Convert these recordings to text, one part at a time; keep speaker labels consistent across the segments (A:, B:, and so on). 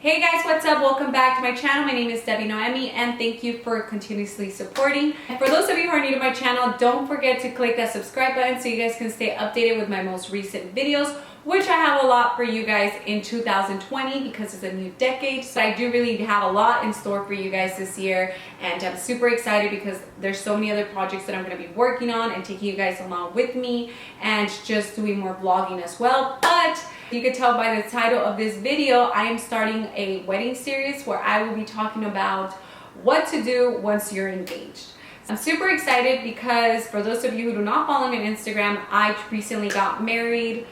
A: Hey guys, what's up? Welcome back to my channel. My name is DebbieNohemy and thank you for continuously supporting. And for those of you who are new to my channel, don't forget to click that subscribe button so you guys can stay updated with my most recent videos, which I have a lot for you guys in 2020 because it's a new decade. So I do really have a lot in store for you guys this year, and I'm super excited because there's so many other projects that I'm going to be working on and taking you guys along with me and just doing more vlogging as well. But you can tell by the title of this video, I am starting a wedding series where I will be talking about what to do once you're engaged. I'm super excited because for those of you who do not follow me on Instagram, I recently got married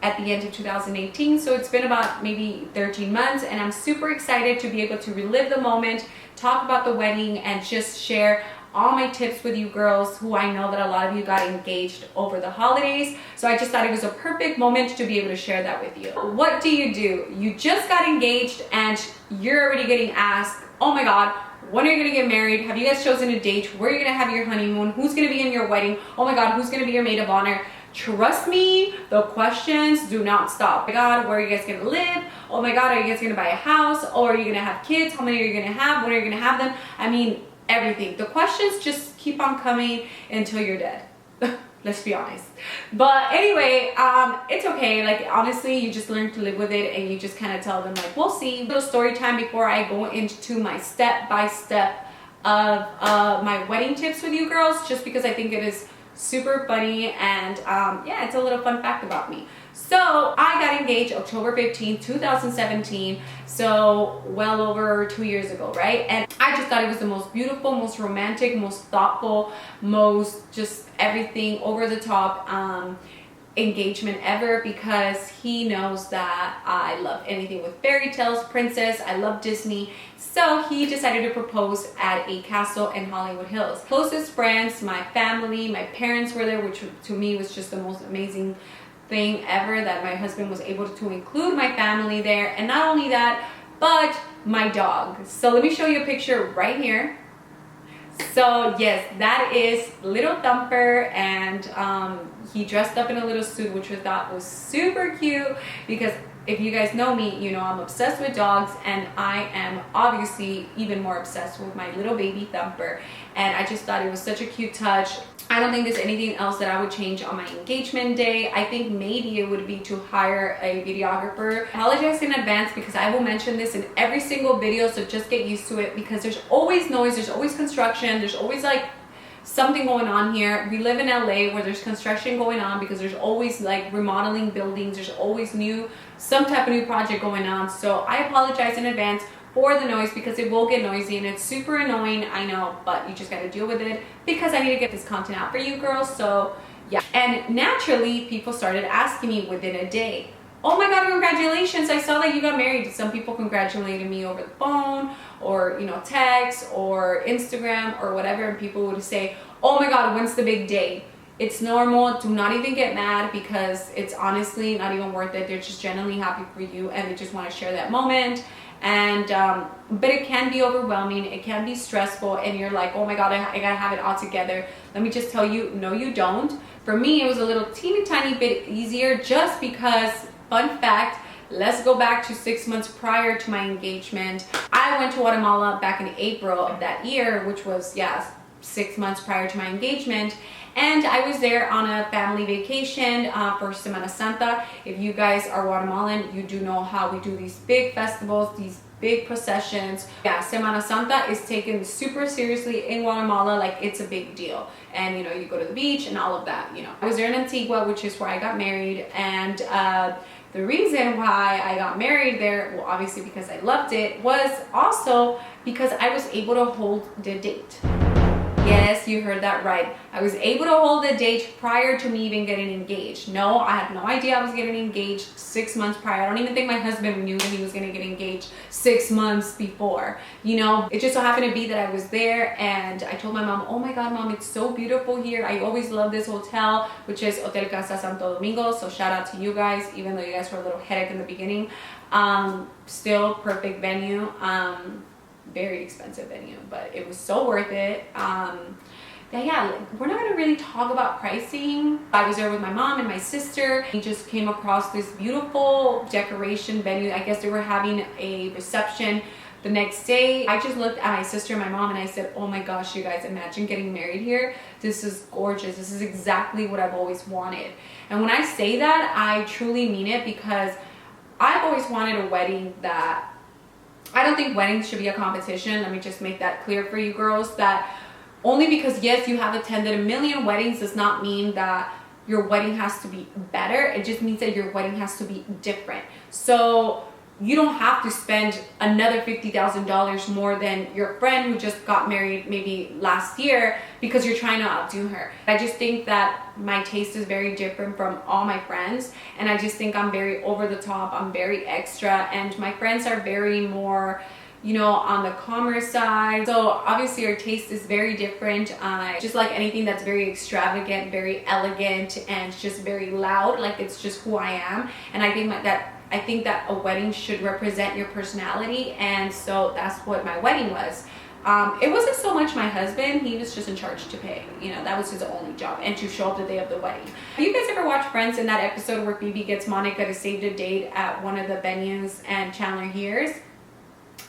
A: at the end of 2018, so it's been about maybe 13 months, and I'm super excited to be able to relive the moment, talk about the wedding, and just share all my tips with you girls who I know that a lot of you got engaged over the holidays. So I just thought it was a perfect moment to be able to share that with you. What do? You just got engaged and you're already getting asked, oh my God, when are you gonna get married? Have you guys chosen a date? Where are you gonna have your honeymoon? Who's gonna be in your wedding? Oh my God, who's gonna be your maid of honor? Trust me, the questions do not stop. Oh my God, where are you guys gonna live? Oh my God, are you guys gonna buy a house? Or are you gonna have kids? How many are you gonna have? When are you gonna have them? I mean, everything. The questions just keep on coming until you're dead. Let's be honest. But anyway, it's okay. Like, honestly, you just learn to live with it and you just kind of tell them, like, we'll see. A little story time before I go into my step-by-step of my wedding tips with you girls, just because I think it is super funny and yeah, it's a little fun fact about me. So I got engaged October 15th, 2017, so well over 2 years ago, right? And I just thought it was the most beautiful, most romantic, most thoughtful, most just everything over the top engagement ever, because he knows that I love anything with fairy tales, princess, I love Disney. So he decided to propose at a castle in Hollywood Hills. Closest friends, my family, my parents were there, which to me was just the most amazing thing ever, that my husband was able to include my family there. And not only that, but my dog. So let me show you a picture right here. So yes, that is little Thumper, and he dressed up in a little suit, which I thought was super cute, because if you guys know me, you know I'm obsessed with dogs, and I am obviously even more obsessed with my little baby Thumper, and I just thought it was such a cute touch. I don't think there's anything else that I would change on my engagement day. I think maybe it would be to hire a videographer. I apologize in advance because I will mention this in every single video, so just get used to it, because there's always noise, there's always construction, there's always like something going on here. We live in LA where there's construction going on because there's always like remodeling buildings, there's always some type of new project going on. So I apologize in advance for the noise because it will get noisy and it's super annoying, I know, but you just got to deal with it because I need to get this content out for you girls. So yeah, and naturally people started asking me within a day, oh my God, congratulations, I saw that you got married. Some people congratulated me over the phone or, you know, text or Instagram or whatever, and people would say, oh my God, when's the big day? It's normal. Do not even get mad because it's honestly not even worth it. They're just genuinely happy for you and they just want to share that moment. And but it can be overwhelming, it can be stressful, and you're like, oh my God, I gotta have it all together. Let me just tell you, no you don't. For me, it was a little teeny tiny bit easier, just because, fun fact, let's go back to 6 months prior to my engagement. I went to Guatemala back in April of that year, which was, yeah, 6 months prior to my engagement. And I was there on a family vacation for Semana Santa. If you guys are Guatemalan, you do know how we do these big festivals, these big processions. Yeah, Semana Santa is taken super seriously in Guatemala, like it's a big deal. And you know, you go to the beach and all of that, you know. I was there in Antigua, which is where I got married, and the reason why I got married there, well, obviously because I loved it, was also because I was able to hold the date. Yes, you heard that right. I was able to hold a date prior to me even getting engaged. No, I had no idea I was getting engaged 6 months prior. I don't even think my husband knew that he was going to get engaged 6 months before. You know, it just so happened to be that I was there, and I told my mom, oh my God, Mom, it's so beautiful here. I always love this hotel, which is Hotel Casa Santo Domingo. So shout out to you guys, even though you guys were a little headache in the beginning. Still perfect venue. Very expensive venue, but it was so worth it. yeah, we're not gonna really talk about pricing. I was there with my mom and my sister. We just came across this beautiful decoration venue. I guess they were having a reception the next day. I just looked at my sister and my mom and I said, oh my gosh, you guys, imagine getting married here. This is gorgeous. This is exactly what I've always wanted. And when I say that, I truly mean it, because I've always wanted a wedding that, I don't think weddings should be a competition. Let me just make that clear for you girls, that only because yes, you have attended a million weddings does not mean that your wedding has to be better. It just means that your wedding has to be different. So you don't have to spend another $50,000 more than your friend who just got married maybe last year because you're trying to outdo her. I just think that my taste is very different from all my friends, and I just think I'm very over the top, I'm very extra, and my friends are very more, you know, on the calmer side. So obviously our taste is very different. I just like anything that's very extravagant, very elegant, and just very loud. Like, it's just who I am. And I think that a wedding should represent your personality, and so that's what my wedding was. It wasn't so much my husband, he was just in charge to pay, you know, that was his only job, and to show up the day of the wedding. Have you guys ever watched Friends, in that episode where Phoebe gets Monica to save the date at one of the venues and Chandler hears?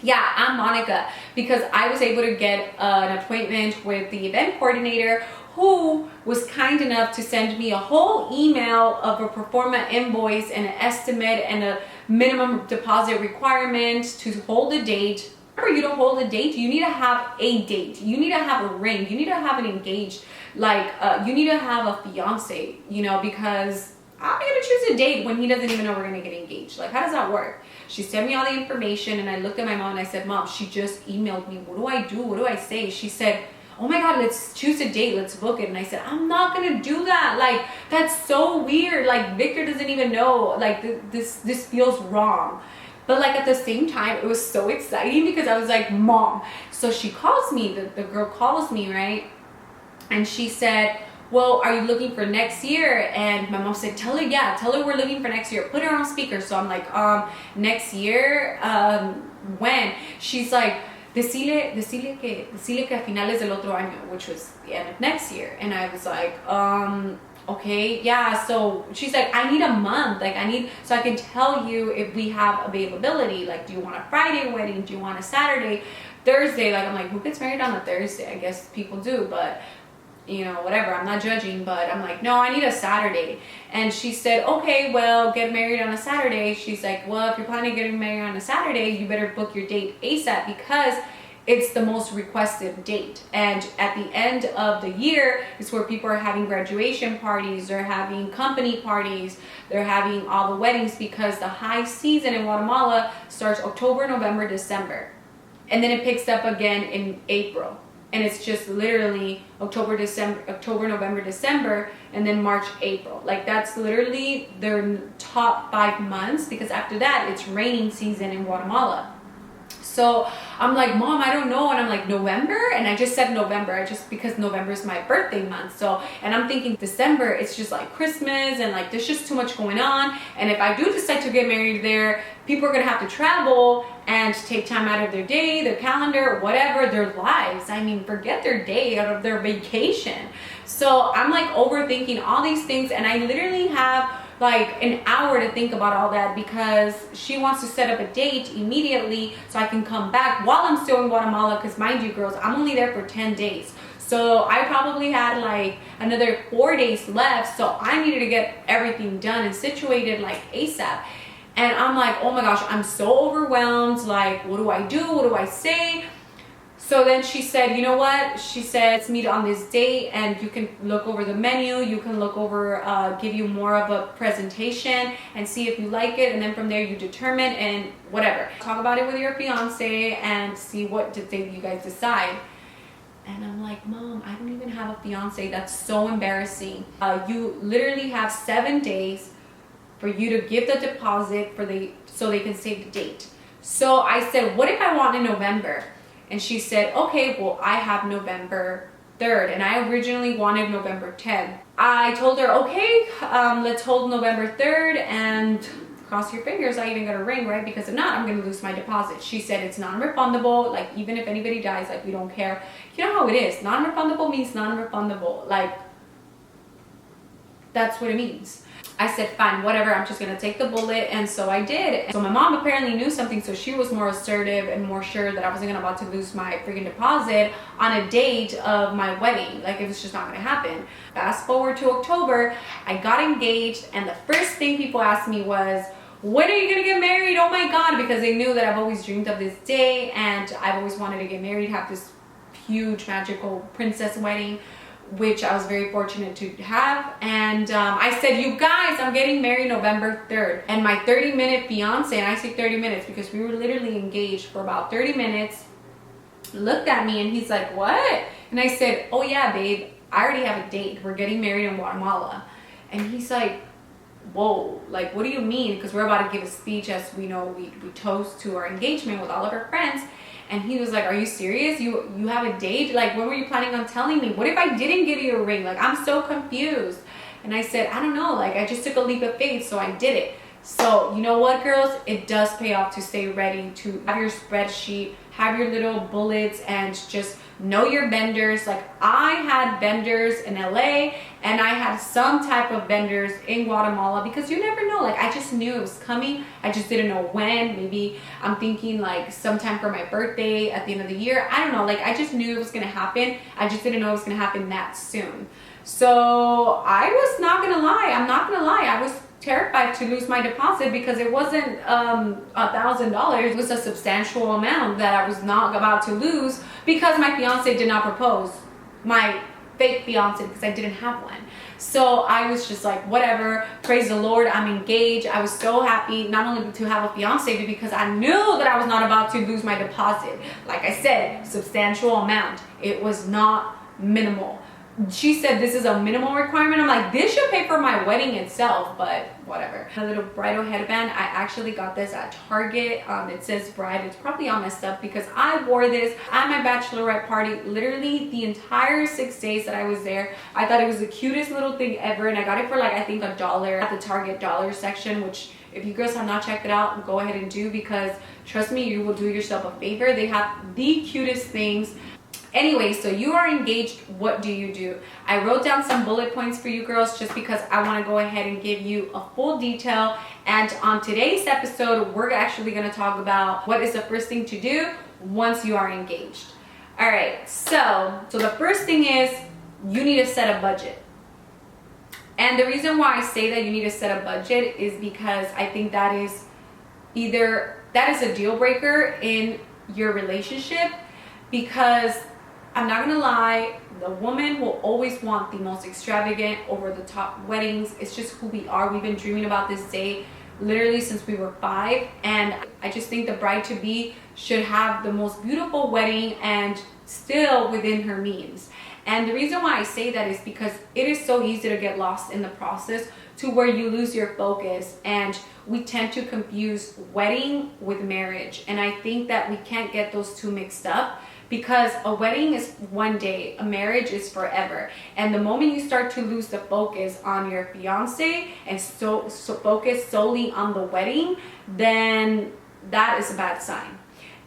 A: Yeah, I'm Monica, because I was able to get an appointment with the event coordinator, who was kind enough to send me a whole email of a pro forma invoice and an estimate and a minimum deposit requirement to hold a date. For you to hold a date, you need to have a date. You need to have a ring. You need to have an engaged, like, you need to have a fiance, you know, because I'm gonna choose a date when he doesn't even know we're gonna get engaged. Like, how does that work? She sent me all the information, and I looked at my mom and I said, Mom, she just emailed me. What do I do? What do I say? She said, oh my God, let's choose a date, let's book it. And I said, I'm not gonna do that. Like, that's so weird. Like, Victor doesn't even know. Like, this feels wrong. But like, at the same time, it was so exciting because I was like, Mom. So she calls me, the girl calls me, right? And she said, well, are you looking for next year? And my mom said, tell her we're looking for next year. Put her on speaker. So I'm like, next year? When? She's like, decile que a finales del otro año, which was the end of next year. And I was like, okay, yeah. So she's like, I need a month. Like, so I can tell you if we have availability. Like, do you want a Friday wedding? Do you want a Saturday? Thursday? Like, I'm like, who gets married on a Thursday? I guess people do, but you know, whatever, I'm not judging. But I'm like, no, I need a Saturday. And she said, okay, well, get married on a Saturday. She's like, well, if you're planning on getting married on a Saturday, you better book your date ASAP, because it's the most requested date. And at the end of the year is where people are having graduation parties, they're having company parties, they're having all the weddings, because the high season in Guatemala starts October, November, December, and then it picks up again in April. And it's just literally October, November, December, and then March, April. Like, that's literally their top 5 months, because after that, it's raining season in Guatemala. So I'm like, Mom, I don't know. And I'm like, November? And I just said November, because November is my birthday month. So, and I'm thinking December, it's just like Christmas, and like, there's just too much going on. And if I do decide to get married there, people are gonna have to travel and take time out of their day, their calendar, whatever, their lives. I mean, forget their day, out of their vacation. So I'm like overthinking all these things, and I literally have like an hour to think about all that, because she wants to set up a date immediately so I can come back while I'm still in Guatemala. Because mind you, girls, I'm only there for 10 days. So I probably had like another 4 days left. So I needed to get everything done and situated like ASAP. And I'm like, oh my gosh, I'm so overwhelmed. Like, what do I do? What do I say? So then she said, you know what? She said, let's meet on this date, and you can look over the menu. You can look over, give you more of a presentation and see if you like it. And then from there you determine and whatever. Talk about it with your fiance and see what you guys decide. And I'm like, Mom, I don't even have a fiance. That's so embarrassing. You literally have 7 days for you to give the deposit so they can save the date. So I said, what if I want in November? And she said, okay, well, I have November 3rd, and I originally wanted November 10th. I told her, okay, let's hold November 3rd, and cross your fingers I even get a ring, right? Because if not, I'm gonna lose my deposit. She said it's non-refundable. Like, even if anybody dies, like, we don't care. You know how it is. Non-refundable means non-refundable. Like, that's what it means. I said, fine, whatever, I'm just gonna take the bullet. And so I did. So my mom apparently knew something, so she was more assertive and more sure that I wasn't about to lose my freaking deposit on a date of my wedding. Like, it was just not gonna happen. Fast forward to October, I got engaged, and the first thing people asked me was, when are you gonna get married? Oh my God, because they knew that I've always dreamed of this day, and I've always wanted to get married, have this huge magical princess wedding, which I was very fortunate to have. And I said, you guys, I'm getting married November 3rd. And my 30-minute fiance, and I say 30 minutes because we were literally engaged for about 30 minutes, looked at me and he's like, what? And I said, oh yeah, babe, I already have a date. We're getting married in Guatemala. And he's like, whoa, like, what do you mean? Because we're about to give a speech, as we know, we toast to our engagement with all of our friends. And he was like, are you serious? You have a date? Like, when were you planning on telling me? What if I didn't give you a ring? Like, I'm so confused. And I said, I don't know. Like, I just took a leap of faith, so I did it. So, you know what, girls? It does pay off to stay ready, to have your spreadsheet, have your little bullets, and just know your vendors. Like, I had vendors in LA, and I had some type of vendors in Guatemala, because you never know. Like, I just knew it was coming. I just didn't know when. Maybe I'm thinking like sometime for my birthday at the end of the year. I don't know. Like, I just knew it was gonna happen. I just didn't know it was gonna happen that soon. So I was not gonna lie. I'm not gonna lie. I was terrified to lose my deposit because it wasn't $1,000. It was a substantial amount that I was not about to lose because my fiance did not propose. My fake fiance, because I didn't have one. So I was just like, whatever, praise the Lord, I'm engaged. I was so happy not only to have a fiance, but because I knew that I was not about to lose my deposit. Like I said, substantial amount. It was not minimal. She said this is a minimal requirement. I'm like, this should pay for my wedding itself, but whatever. A little bridal headband. I actually got this at Target. It says bride. It's probably all messed up because I wore this at my bachelorette party literally the entire 6 days that I was there. I thought it was the cutest little thing ever, and I got it for like, I think $1 at the Target dollar section, which if you girls have not checked it out, go ahead and do, because trust me, you will do yourself a favor. They have the cutest things. Anyway, so you are engaged. What do you do? I wrote down some bullet points for you girls just because I want to go ahead and give you a full detail. And on today's episode, we're actually going to talk about what is the first thing to do once you are engaged. All right, so the first thing is you need to set a budget. And the reason why I say that you need to set a budget is because I think that is a deal breaker in your relationship, because I'm not gonna lie, the woman will always want the most extravagant, over-the-top weddings. It's just who we are. We've been dreaming about this day literally since we were 5, and I just think the bride-to-be should have the most beautiful wedding and still within her means. And the reason why I say that is because it is so easy to get lost in the process to where you lose your focus, and we tend to confuse wedding with marriage. And I think that we can't get those two mixed up, because a wedding is one day, a marriage is forever. And the moment you start to lose the focus on your fiance and so focus solely on the wedding, then that is a bad sign.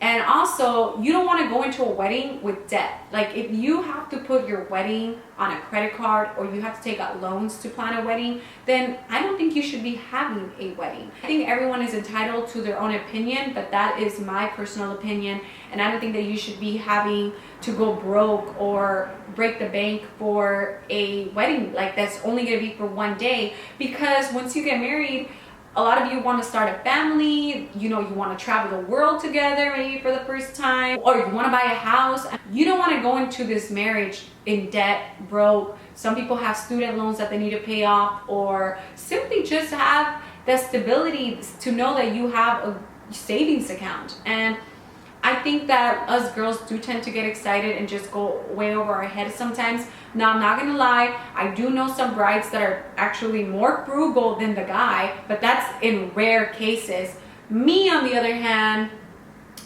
A: And also, you don't want to go into a wedding with debt. Like, if you have to put your wedding on a credit card, or you have to take out loans to plan a wedding, then I don't think you should be having a wedding. I think everyone is entitled to their own opinion, but that is my personal opinion. And I don't think that you should be having to go broke or break the bank for a wedding like that's only going to be for one day. Because once you get married, a lot of you want to start a family, you know, you want to travel the world together maybe for the first time, or you want to buy a house. You don't want to go into this marriage in debt, broke. Some people have student loans that they need to pay off, or simply just have the stability to know that you have a savings account. And I think that us girls do tend to get excited and just go way over our heads sometimes. Now, I'm not gonna lie, I do know some brides that are actually more frugal than the guy, but that's in rare cases. Me, on the other hand,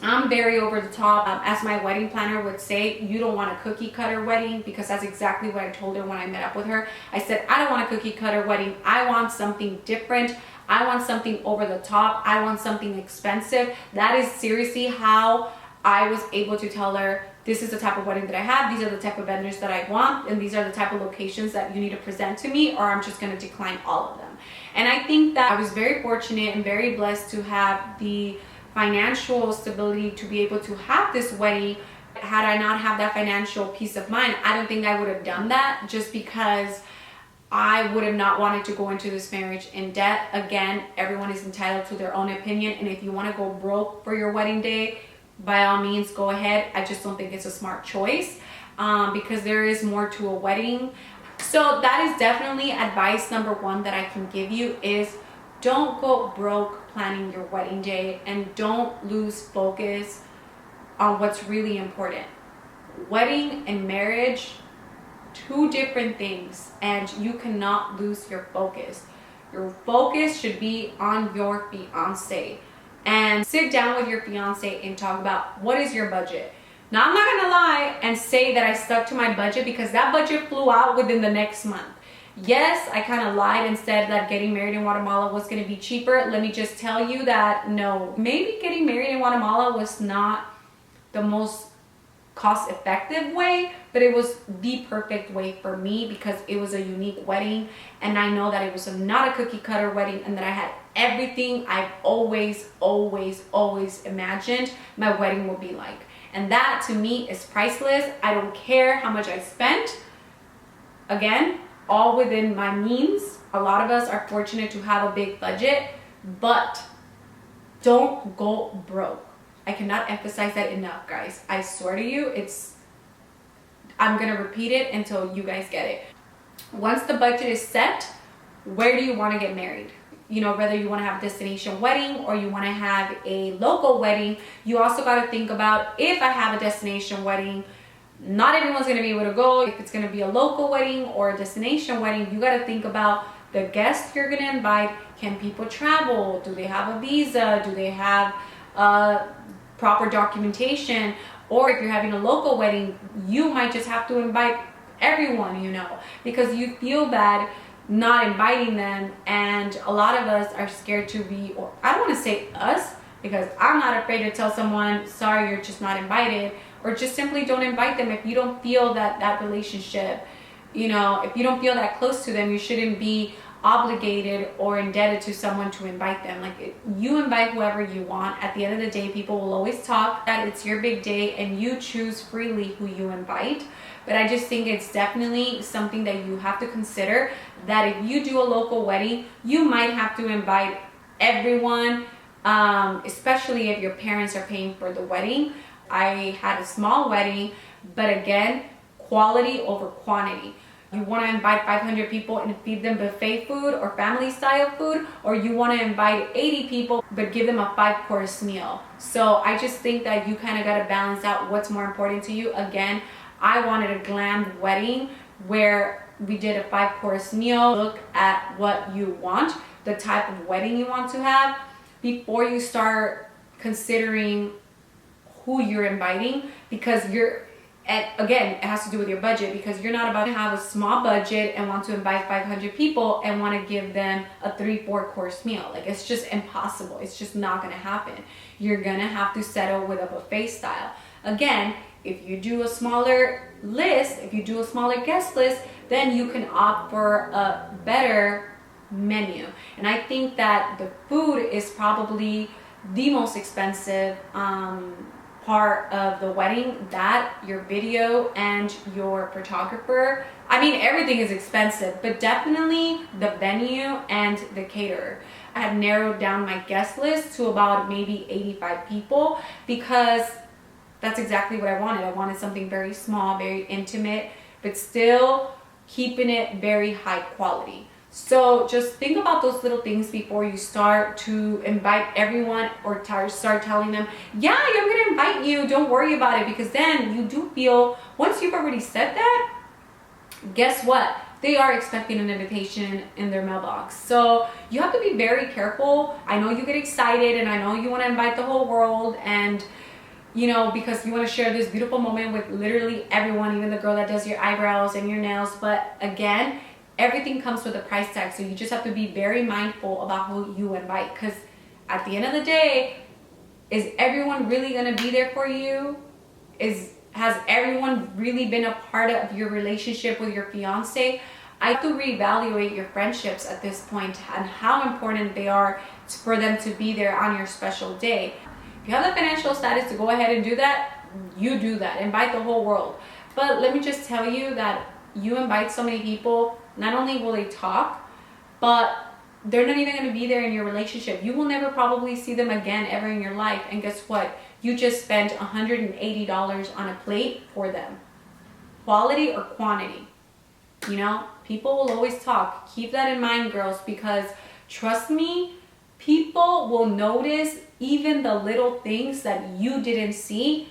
A: I'm very over the top. As my wedding planner would say, you don't want a cookie cutter wedding, because that's exactly what I told her when I met up with her. I said, I don't want a cookie cutter wedding. I want something different. I want something over the top. I want something expensive. That is seriously how I was able to tell her, this is the type of wedding that I have. These are the type of vendors that I want. And these are the type of locations that you need to present to me, or I'm just going to decline all of them. And I think that I was very fortunate and very blessed to have the financial stability to be able to have this wedding. Had I not have that financial peace of mind, I don't think I would have done that, just because I would have not wanted to go into this marriage in debt. Again, everyone is entitled to their own opinion. And if you want to go broke for your wedding day, by all means, go ahead. I just don't think it's a smart choice because there is more to a wedding. So that is definitely advice number one that I can give you, is don't go broke planning your wedding day, and don't lose focus on what's really important. Wedding and marriage, two different things, and you cannot lose your focus. Your focus should be on your fiance, and sit down with your fiance and talk about what is your budget. Now, I'm not gonna lie and say that I stuck to my budget, because that budget flew out within the next month. Yes, I kind of lied and said that getting married in Guatemala was going to be cheaper. Let me just tell you that no, maybe getting married in Guatemala was not the most cost-effective way, but it was the perfect way for me, because it was a unique wedding, and I know that it was not a cookie-cutter wedding, and that I had everything I've always imagined my wedding would be like. And that to me is priceless. I don't care how much I spent. Again, all within my means. A lot of us are fortunate to have a big budget, but don't go broke. I cannot emphasize that enough, guys. I swear to you, I'm gonna repeat it until you guys get it. Once the budget is set, where do you want to get married? You know, whether you want to have a destination wedding or you want to have a local wedding, you also got to think about, if I have a destination wedding, not everyone's going to be able to go. If it's going to be a local wedding or a destination wedding, you got to think about the guests you're going to invite. Can people travel? Do they have a visa? Do they have proper documentation? Or if you're having a local wedding, you might just have to invite everyone, you know, because you feel bad not inviting them. And a lot of us are scared to be, or I don't want to say us, because I'm not afraid to tell someone, sorry, you're just not invited, or just simply don't invite them if you don't feel that relationship, you know, if you don't feel that close to them, you shouldn't be obligated or indebted to someone to invite them. Like, you invite whoever you want. At the end of the day, people will always talk that it's your big day and you choose freely who you invite. But I just think it's definitely something that you have to consider, that if you do a local wedding, you might have to invite everyone, especially if your parents are paying for the wedding. I had a small wedding, but again, quality over quantity. You want to invite 500 people and feed them buffet food or family style food, or you want to invite 80 people but give them a 5-course meal. So I just think that you kind of got to balance out what's more important to you. Again, I wanted a glam wedding where we did a 5-course meal. Look at what you want, the type of wedding you want to have, before you start considering who you're inviting, because again, it has to do with your budget, because you're not about to have a small budget and want to invite 500 people and want to give them a 3-4 course meal. Like, it's just impossible. It's just not going to happen. You're going to have to settle with a buffet style. Again, if you do a smaller list, if you do a smaller guest list, then you can opt for a better menu. And I think that the food is probably the most expensive part of the wedding, that your video and your photographer. I mean, everything is expensive, but definitely the venue and the caterer. I had narrowed down my guest list to about maybe 85 people, because that's exactly what I wanted. I wanted something very small, very intimate, but still keeping it very high quality. So just think about those little things before you start to invite everyone, or start telling them, yeah, I'm gonna invite you, don't worry about it. Because then you do feel, once you've already said that, guess what? They are expecting an invitation in their mailbox. So you have to be very careful. I know you get excited and I know you want to invite the whole world, and you know, because you want to share this beautiful moment with literally everyone, even the girl that does your eyebrows and your nails. But again, everything comes with a price tag. So you just have to be very mindful about who you invite, because at the end of the day, is everyone really going to be there for you? Has everyone really been a part of your relationship with your fiance? I have to reevaluate your friendships at this point and how important they are for them to be there on your special day. If you have the financial status to go ahead and do that, you do that. Invite the whole world. But let me just tell you that you invite so many people, not only will they talk, but they're not even going to be there in your relationship. You will never probably see them again ever in your life. And guess what? You just spent $180 on a plate for them. Quality or quantity? You know, people will always talk. Keep that in mind, girls, because trust me, people will notice even the little things that you didn't see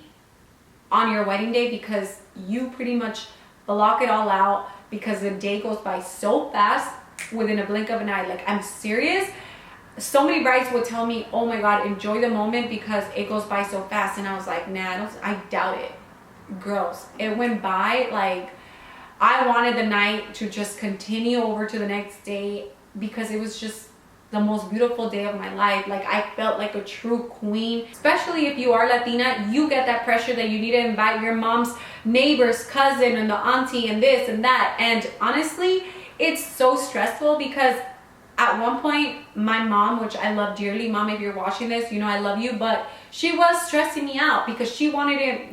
A: on your wedding day, because you pretty much block it all out, because the day goes by so fast within a blink of an eye. Like, I'm serious. So many brides would tell me, oh my God, enjoy the moment because it goes by so fast. And I was like, nah, I doubt it. Girls, it went by like I wanted the night to just continue over to the next day, because it was just the most beautiful day of my life. Like, I felt like a true queen. Especially if you are Latina, you get that pressure that you need to invite your mom's neighbor's cousin and the auntie and this and that. And honestly, it's so stressful, because at one point, my mom, which I love dearly, Mom, if you're watching this, you know I love you, but she was stressing me out because she wanted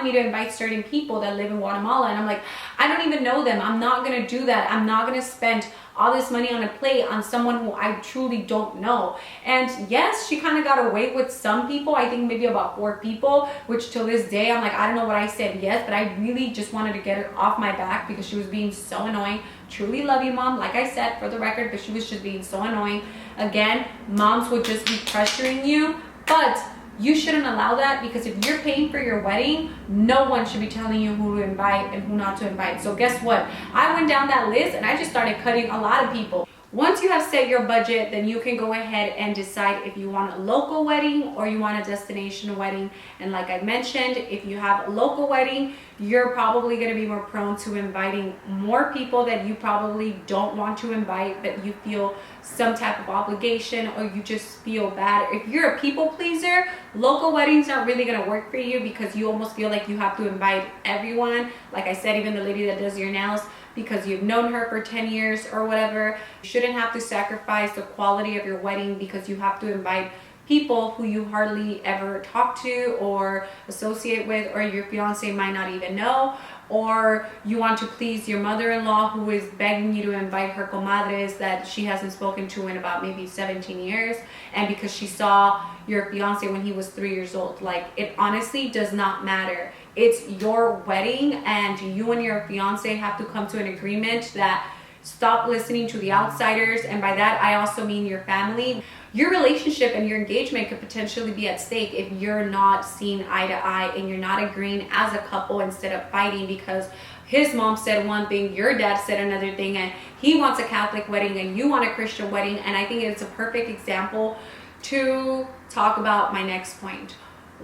A: me to invite certain people that live in Guatemala. And I'm like, I don't even know them. I'm not going to do that. I'm not going to spend all this money on a plate on someone who I truly don't know. And yes, she kind of got away with some people. I think maybe about 4 people, which till this day, I'm like, I don't know what I said yes, but I really just wanted to get her off my back because she was being so annoying. Truly love you, Mom, like I said, for the record, but she was just being so annoying. Again, moms would just be pressuring you, but you shouldn't allow that, because if you're paying for your wedding, no one should be telling you who to invite and who not to invite. So guess what? I went down that list and I just started cutting a lot of people. Once you have set your budget, then you can go ahead and decide if you want a local wedding or you want a destination wedding. And like I mentioned, if you have a local wedding, you're probably going to be more prone to inviting more people that you probably don't want to invite, but you feel some type of obligation or you just feel bad. If you're a people pleaser, local weddings aren't really going to work for you, because you almost feel like you have to invite everyone. Like I said, even the lady that does your nails, because you've known her for 10 years or whatever. You shouldn't have to sacrifice the quality of your wedding because you have to invite people who you hardly ever talk to or associate with, or your fiance might not even know, or you want to please your mother-in-law who is begging you to invite her comadres that she hasn't spoken to in about maybe 17 years, and because she saw your fiance when he was 3 years old. Like, it honestly does not matter. It's your wedding, and you and your fiance have to come to an agreement that stop listening to the outsiders. And by that, I also mean your family. Your relationship and your engagement could potentially be at stake if you're not seeing eye to eye and you're not agreeing as a couple instead of fighting because his mom said one thing, your dad said another thing, and he wants a Catholic wedding and you want a Christian wedding. And I think it's a perfect example to talk about my next point.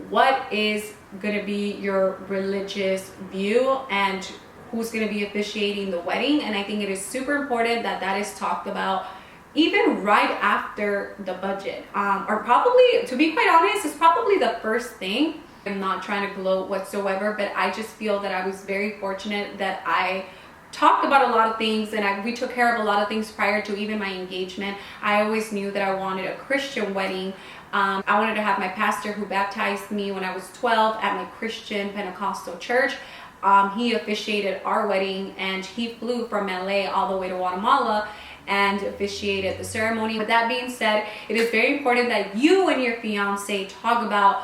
A: What is going to be your religious view and who's going to be officiating the wedding? And I think it is super important that that is talked about even right after the budget, or probably, to be quite honest, it's probably the first thing. I'm not trying to gloat whatsoever, but I just feel that I was very fortunate that I talked about a lot of things and we took care of a lot of things prior to even my engagement. I always knew that I wanted a Christian wedding. I wanted to have my pastor who baptized me when I was 12 at my Christian Pentecostal church. He officiated our wedding, and he flew from LA all the way to Guatemala and officiated the ceremony. With that being said, it is very important that you and your fiance talk about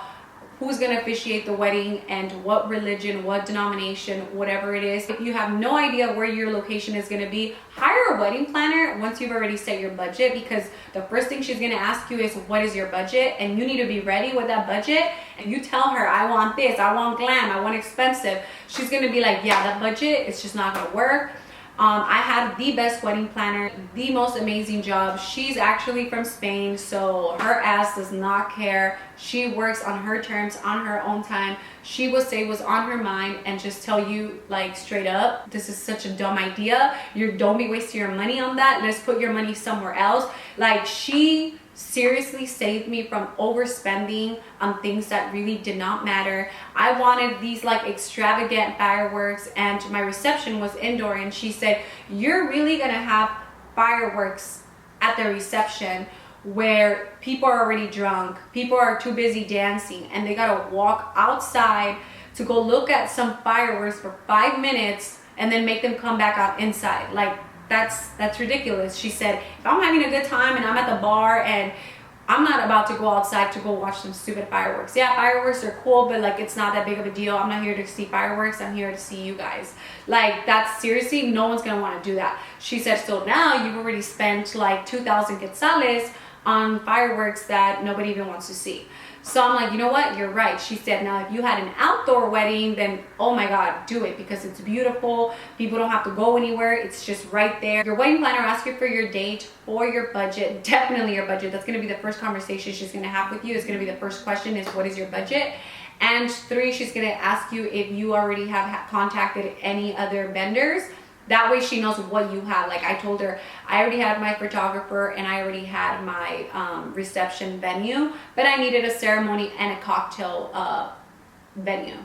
A: who's going to officiate the wedding and what religion, what denomination, whatever it is. If you have no idea where your location is going to be, hire a wedding planner once you've already set your budget, because the first thing she's going to ask you is, what is your budget? And you need to be ready with that budget. And you tell her, I want this, I want glam, I want expensive. She's going to be like, yeah, that budget, it's just not going to work. I had the best wedding planner, the most amazing job. She's actually from Spain, so her ass does not care. She works on her terms, on her own time. She will say what's on her mind and just tell you like straight up, this is such a dumb idea. Don't be wasting your money on that. Let's put your money somewhere else. Like, she seriously saved me from overspending on things that really did not matter. I wanted these like extravagant fireworks, and my reception was indoor, and she said, you're really gonna have fireworks at the reception where people are already drunk, people are too busy dancing, and they gotta walk outside to go look at some fireworks for 5 minutes and then make them come back out inside. Like, that's ridiculous. She said, if I'm having a good time and I'm at the bar and I'm not about to go outside to go watch some stupid fireworks. Yeah, fireworks are cool, but like, it's not that big of a deal. I'm not here to see fireworks. I'm here to see you guys. Like, that's seriously, no one's gonna want to do that. She said, so now you've already spent like 2,000 quetzales on fireworks that nobody even wants to see. So I'm like, you know what? You're right. She said, now if you had an outdoor wedding, then oh my God, do it, because it's beautiful. People don't have to go anywhere. It's just right there. Your wedding planner asks you for your date or your budget. Definitely your budget. That's going to be the first conversation she's going to have with you. It's going to be the first question is, what is your budget? And 3, she's going to ask you if you already have contacted any other vendors. That way she knows what you have. Like, I told her I already had my photographer and I already had my reception venue, but I needed a ceremony and a cocktail venue.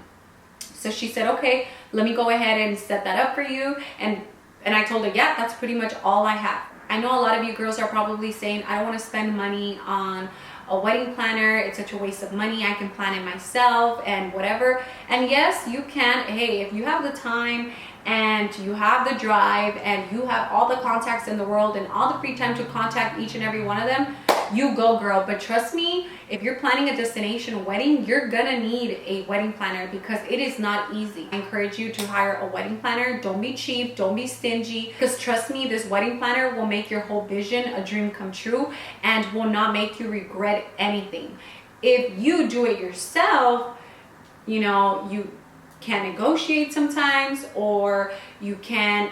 A: So she said, okay, let me go ahead and set that up for you. And I told her, yeah, that's pretty much all I have. I know a lot of you girls are probably saying, I don't want to spend money on a wedding planner. It's such a waste of money. I can plan it myself and whatever. And yes, you can. Hey, if you have the time and you have the drive and you have all the contacts in the world and all the free time to contact each and every one of them, you go, girl. But trust me, if you're planning a destination wedding, you're gonna need a wedding planner, because it is not easy. I encourage you to hire a wedding planner. Don't be cheap, don't be stingy, because trust me, this wedding planner will make your whole vision a dream come true and will not make you regret anything. If you do it yourself, you know, you can negotiate sometimes, or you can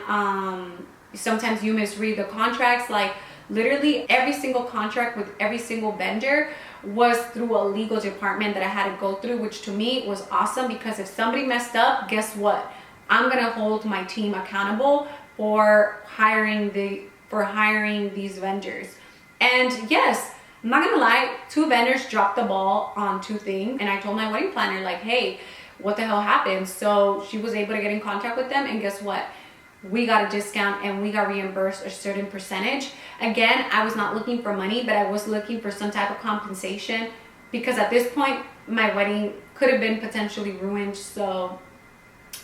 A: sometimes you misread the contracts. Like, literally every single contract with every single vendor was through a legal department that I had to go through, which to me was awesome, because if somebody messed up, guess what? I'm gonna hold my team accountable for hiring these vendors. And yes, I'm not gonna lie, 2 vendors dropped the ball on 2 things, and I told my wedding planner, like, hey, what the hell happened? So she was able to get in contact with them, and guess what? We got a discount and we got reimbursed a certain percentage. Again, I was not looking for money, but I was looking for some type of compensation, because at this point my wedding could have been potentially ruined. So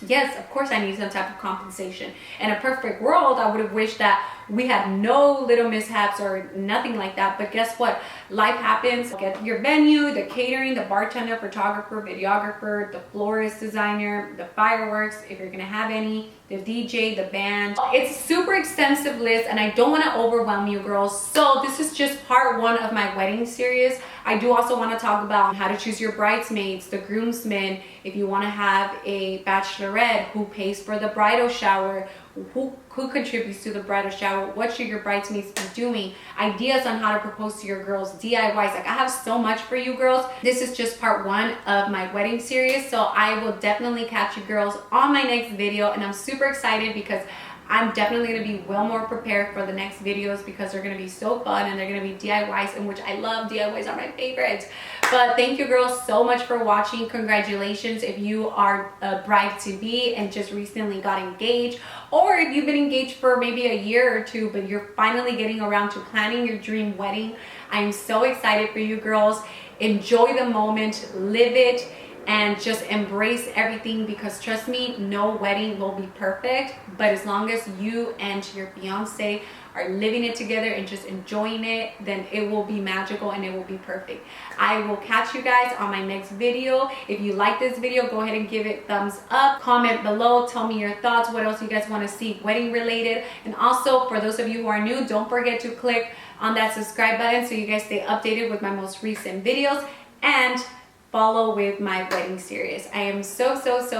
A: yes, of course I need some type of compensation. In a perfect world, I would have wished that we had no little mishaps or nothing like that. But guess what? Life happens. Get your venue, the catering, the bartender, photographer, videographer, the florist designer, the fireworks, if you're gonna have any, the DJ, the band. It's a super extensive list, and I don't want to overwhelm you girls. So this is just part 1 of my wedding series. I do also want to talk about how to choose your bridesmaids, the groomsmen, if you want to have a bachelorette, who pays for the bridal shower, who contributes to the bridal shower, what should your bridesmaids be doing, ideas on how to propose to your girls, DIYs. Like, I have so much for you girls. This is just part 1 of my wedding series, so I will definitely catch you girls on my next video, and I'm super excited because I'm definitely going to be well more prepared for the next videos, because they're going to be so fun and they're going to be DIYs, in which I love. DIYs are my favorites. But thank you girls so much for watching. Congratulations if you are a bride-to-be and just recently got engaged, or if you've been engaged for maybe a year or 2 but you're finally getting around to planning your dream wedding. I'm so excited for you girls. Enjoy the moment, live it, and just embrace everything, because trust me, no wedding will be perfect, but as long as you and your fiance are living it together and just enjoying it, then it will be magical and it will be perfect. I will catch you guys on my next video. If you like this video, go ahead and give it thumbs up, comment below, tell me your thoughts, what else you guys want to see wedding related. And also, for those of you who are new, don't forget to click on that subscribe button so you guys stay updated with my most recent videos, and follow with my wedding series. I am so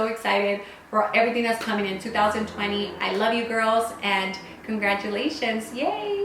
A: excited for everything that's coming in 2020. I love you girls and congratulations. Yay!